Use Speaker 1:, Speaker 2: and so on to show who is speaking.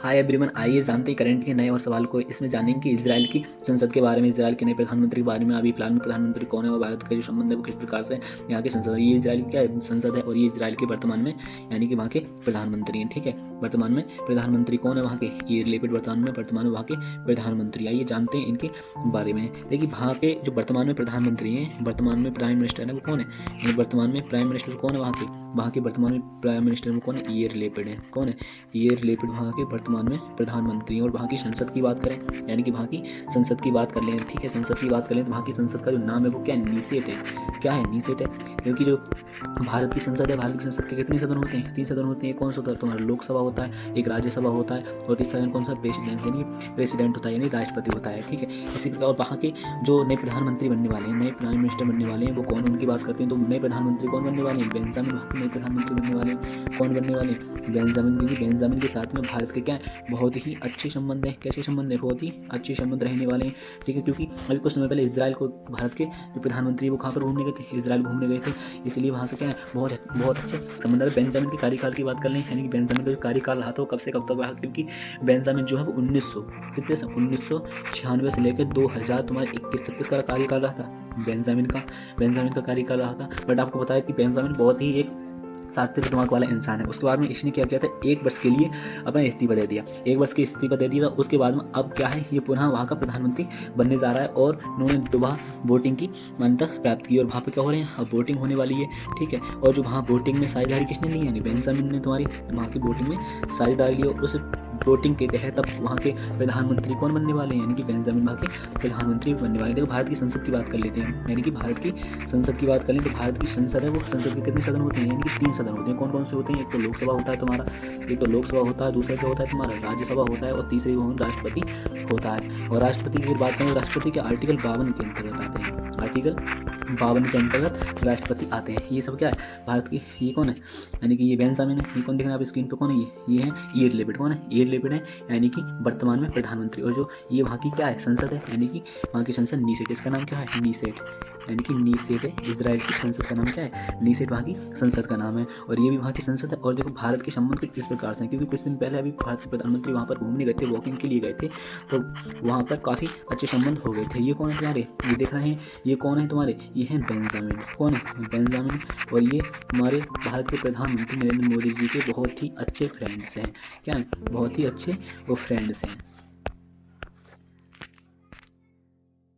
Speaker 1: Hi everyone, आइए जानते हैं करंट के नए और सवाल को। इसमें जानेंगे कि इजराइल की संसद के बारे में, इजराइल के नए प्रधानमंत्री के बारे में। अभी फिलहाल में प्रधानमंत्री कौन है और भारत का जो संबंध है वो किस प्रकार से यहाँ की संसद है। ये इजराइल की क्या संसद है और ये इजराइल के वर्तमान में यानी कि वहाँ के प्रधानमंत्री हैं। ठीक है, वर्तमान में प्रधानमंत्री कौन है वहाँ के, ये रिलेटेड वर्तमान में वहाँ के प्रधानमंत्री। आइए जानते हैं इनके बारे में। देखिए वहाँ के जो वर्तमान में प्रधानमंत्री हैं, वर्तमान में प्राइम मिनिस्टर है वो कौन है, वर्तमान में प्राइम मिनिस्टर कौन है वहाँ के वर्तमान में प्राइम मिनिस्टर वो कौन है, ये रिलेटेड है। कौन है ये रिलेटेड वहाँ के वर्तमान में प्रधानमंत्री। और वहाँ की संसद की बात करें यानी कि वहाँ की संसद की बात कर लें। ठीक है, संसद की बात करें तो वहाँ की संसद का जो नाम है वो क्या है, नीसेट है। क्या है, नीसेट है। क्योंकि जो भारत की संसद है, भारत की संसद के कितने सदन होते हैं, 3 सदन होते हैं। कौन सा होता है तुम्हारा, लोकसभा होता है, एक राज्यसभा होता है और तीसरा कौन सा, प्रेसिडेंट होता है यानी राष्ट्रपति होता है। ठीक है, इसी प्रकार वहाँ के जो नए प्रधानमंत्री बनने वाले हैं, नए प्राइम मिनिस्टर बनने वाले हैं वो कौन, उनकी बात करते हैं तो नए प्रधानमंत्री कौन बनने वाले हैं, बेंजामिन वहाँ के नए प्रधानमंत्री बनने वाले हैं। कौन बनने वाले हैं, बेंजामिन। क्योंकि बेंजामिन के साथ में भारत के क्या है, बहुत ही अच्छे संबंध है। कैसे संबंध है, बहुत ही अच्छे संबंध रहने वाले हैं। ठीक है, क्योंकि अभी कुछ समय पहले इजराइल को भारत के जो प्रधानमंत्री वो कहाँ पर घूमने गए थे, इजराइल घूमने गए थे। इसलिए वहाँ से क्या है, बहुत अच्छे संबंध है। बेंजामिन के कार्यकाल की बात कर लें यानी कि बेंजामिन का जो कार्यकाल रहा था वो कब से कब तक रहा, क्योंकि बेंजामिन जो है वो 1996 से लेकर 2021 तक इसका कार्यकाल रहा था। बेंजामिन का कार्यकाल रहा था। बट आपको बताया कि बेंजामिन बहुत ही एक सात्विक दिमाग वाला इंसान है। उसके बाद में इसने क्या किया था, 1 वर्ष के लिए अपना इस्तीफा दे दिया, 1 वर्ष के इस्तीफा दे दिया था। उसके बाद में अब क्या है, ये पुनः वहाँ का प्रधानमंत्री बनने जा रहा है और उन्होंने दोबारा वोटिंग की मान्यता प्राप्त की और वहाँ पे क्या हो रहे हैं, अब वोटिंग होने वाली है। ठीक है, और जो वहाँ वोटिंग में साझेदारी किसने ली, यानी बेंजामिन ने तुम्हारी वहाँ की वोटिंग में साझेदारी ली और उस वोटिंग के तहत अब वहाँ के प्रधानमंत्री कौन बनने वाले हैं, यानी कि बेंजामिन वहाँ के प्रधानमंत्री बनने वाले। देखो भारत की संसद की बात कर लेते हैं, यानी कि भारत की संसद की बात कर लें तो भारत की संसद है वो संसद के कितने सदन होते हैं, यानी कि 3 सदन होते हैं। कौन कौन से होते हैं, एक तो लोकसभा होता है तुम्हारा, एक तो लोकसभा होता है, दूसरा क्या होता है तुम्हारा राज्यसभा होता है और तीसरे राष्ट्रपति होता है। और राष्ट्रपति की बात करें, राष्ट्रपति के आर्टिकल 52 के अंतर्गत आते हैं, आर्टिकल 52 के अंतर्गत राष्ट्रपति आते हैं। ये सब क्या है भारत की, ये कौन है, यानी कि ये बेंजामिन है। ये कौन दिख रहा है आप स्क्रीन पर, कौन है ये है ये रिलेटेड। कौन है, ये रिलेटेड है यानी कि वर्तमान में प्रधानमंत्री। और जो ये वहाँ की क्या है, संसद है, यानी कि वहाँ की संसद नीसेट। इसका नाम क्या है, नीसेट, यानी कि नीसेट है। इजराइल की संसद का नाम क्या है, नीसेट वहाँ की संसद का नाम है और ये भी वहाँ की संसद है। और देखो भारत के संबंध कुछ इस प्रकार से हैं, क्योंकि कुछ दिन पहले अभी भारत के प्रधानमंत्री वहाँ पर घूमने गए थे, वॉकिंग के लिए गए थे, तो वहाँ पर काफ़ी अच्छे संबंध हो गए थे। ये कौन है तुम्हारे, ये देख रहे हैं, ये कौन है तुम्हारे, ये हैं बेंजामिन। कौन है, बेंजामिन। और ये हमारे भारत के प्रधानमंत्री नरेंद्र मोदी जी के बहुत ही अच्छे फ्रेंड्स हैं। क्या है, बहुत ही अच्छे वो फ्रेंड्स हैं।